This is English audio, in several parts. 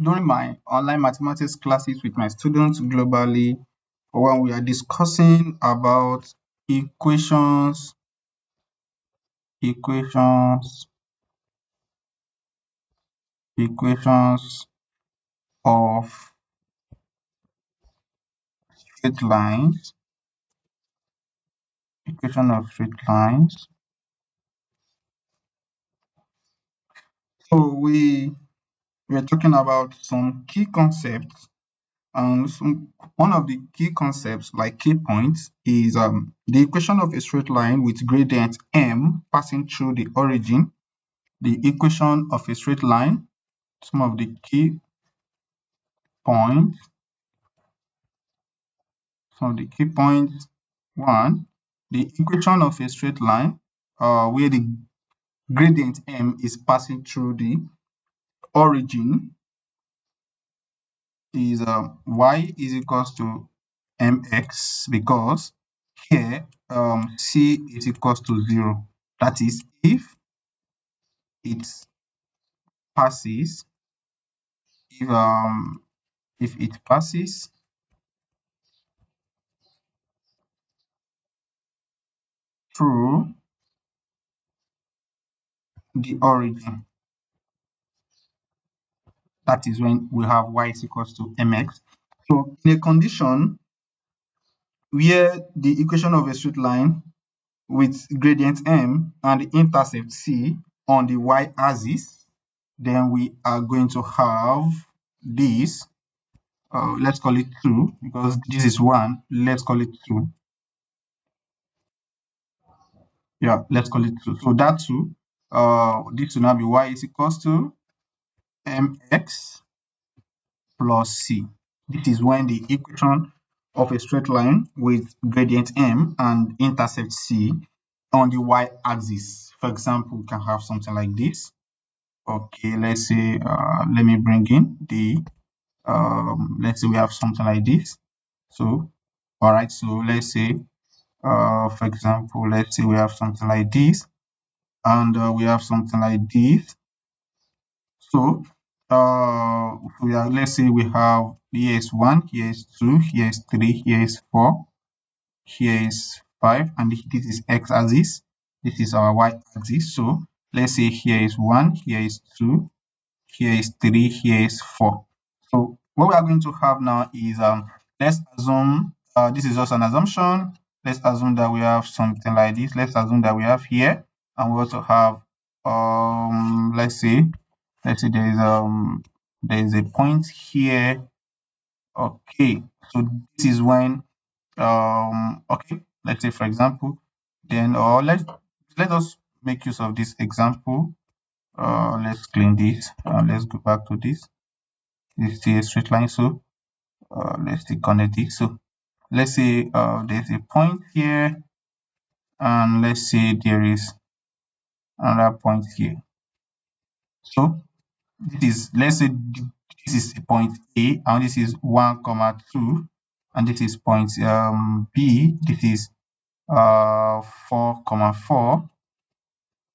during my online mathematics classes with my students globally, when we are discussing about equations, equations, equations of straight lines, equation of straight lines. So we're talking about some key concepts, and one of the key concepts, like key points, is the equation of a straight line with gradient m passing through the origin. The equation of a straight line, some of the key points, some of the key points. One, the equation of a straight line, where the gradient m is passing through the origin, is y is equals to mx, because here c is equals to 0. That is, it passes, if it passes through the origin, that is when we have y is equals to mx. So in a condition where the equation of a straight line with gradient m and the intercept c on the y-axis, then we are going to have this. Let's call it 2, because this is 1. Let's call it 2. Yeah, let's call it 2. So that 2, this will now be y is equals to mx plus c. This is when the equation of a straight line with gradient m and intercept c on the y-axis. For example, we can have something like this. Okay, let's say, let me bring in the, let's say we have something like this. So, all right, so let's say, for example, let's say we have something like this, and we have something like this. So, let's say we have, here is 1, here is 2, here is 3, here is 4, here is 5, and this is x-axis, this is our y-axis. So let's say here is 1, here is 2, here is 3, here is 4. So what we are going to have now is, let's assume, this is just an assumption. Let's assume that we have something like this. Let's assume that we have here, and we also have, let's say there is a point here. Okay, so this is when, okay, let's say, for example, then, or let us make use of this example. Let's clean this. Let's go back to this. This is a straight line, so let's deconnect this. So let's say there's a point here, and let's say there is another point here. So this is, let's say this is point A, and this is 1, 2, and this is point B. This is 4, 4,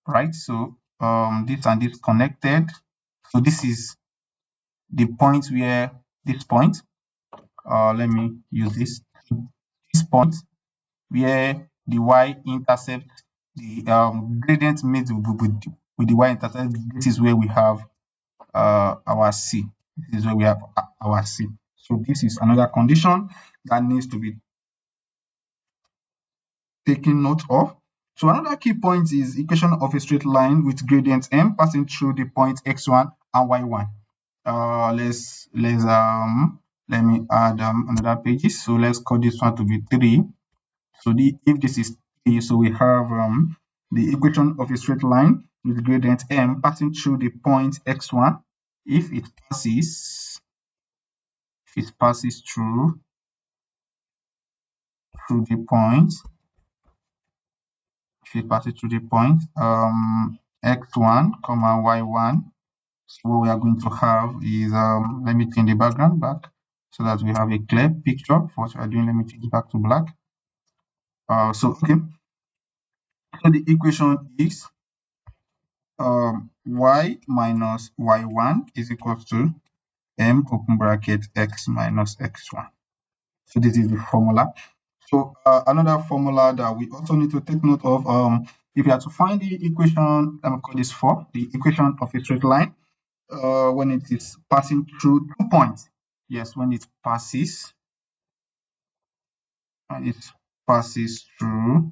right? So this and this connected. So this is the point where this point, let me use this point where the y-intercept, the gradient made with the y-intercept. This is where we have our c. This is where we have our c. So this is another condition that needs to be taken note of. So another key point is equation of a straight line with gradient m passing through the point x1 and y1. Let me add another pages. So let's call this one to be 3. So if this is 3, so we have the equation of a straight line with gradient m passing through the point x1. If it passes through the point, x1 comma y1, so what we are going to have is, let me change the background back so that we have a clear picture of what we are doing. Let me change it back to black. So okay, so the equation is y minus y1 is equal to m open bracket x minus x1. So this is the formula. So another formula that we also need to take note of, if you have to find the equation, let me call this for the equation of a straight line, when it is passing through 2 points. Yes, when it passes through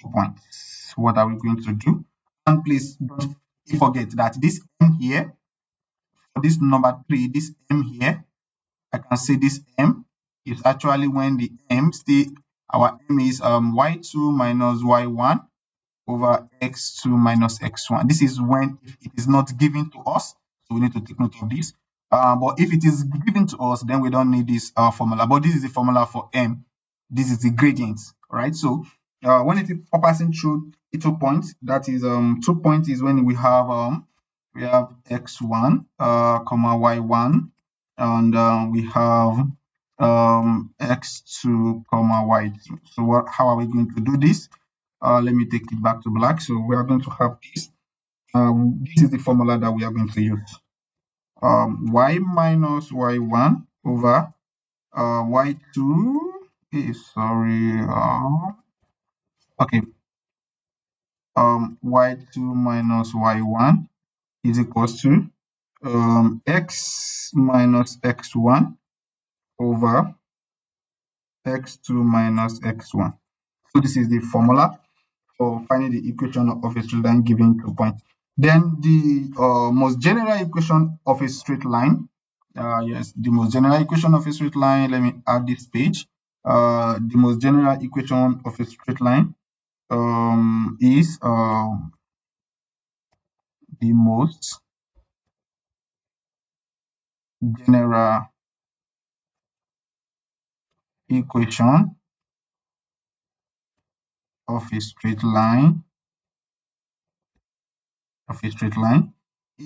2 points. What are we going to do? And please don't forget that this m here, for this number 3, this m here, I can say this m is actually when the m our m is y2 minus y1 over x2 minus x1. This is when it is not given to us, so we need to take note of this. But if it is given to us, then we don't need this formula. But this is the formula for m. This is the gradient, right? So when it is passing through 2 points, that is 2 points is when we have x1 comma y1, and we have x2 comma y2. So how are we going to do this? Let me take it back to black. So we are going to have this. This is the formula that we are going to use. Y minus y1 over y2 is okay. Y2 minus y1 is equals to x minus x1 over x2 minus x1. So this is the formula for finding the equation of a straight line given 2 points. Then the most general equation of a straight line, yes, the most general equation of a straight line, let me add this page. The most general equation of a straight line is the most general equation of a straight line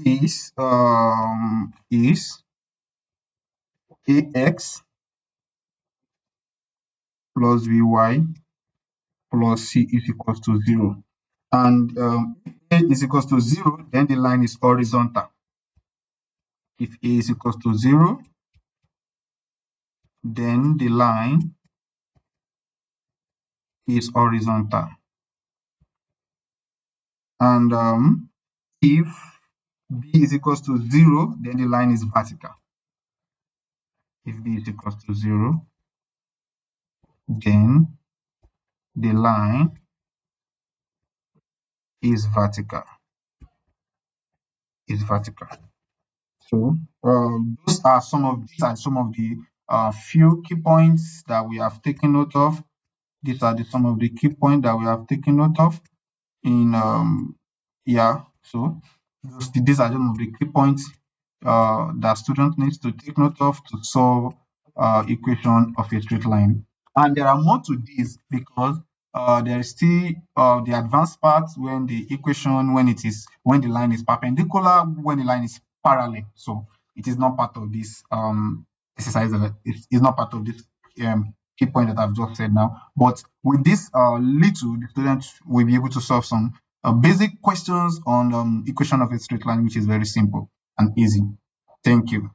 is ax plus by plus c is equals to 0. And if a is equals to 0, then the line is horizontal. If a is equals to 0, then the line is horizontal. And if b is equals to 0, then the line is vertical. If b is equals to 0, then the line is vertical. So these are some of the few key points that we have taken note of. These are some of the key points that we have taken note of in so these are some of the key points that student needs to take note of to solve equation of a straight line. And there are more to this because there is still the advanced part when the equation when the line is perpendicular, when the line is parallel. So it is not part of this exercise. It's not part of this key point that I've just said now. But with this little, the students will be able to solve some basic questions on equation of a straight line, which is very simple and easy. Thank you.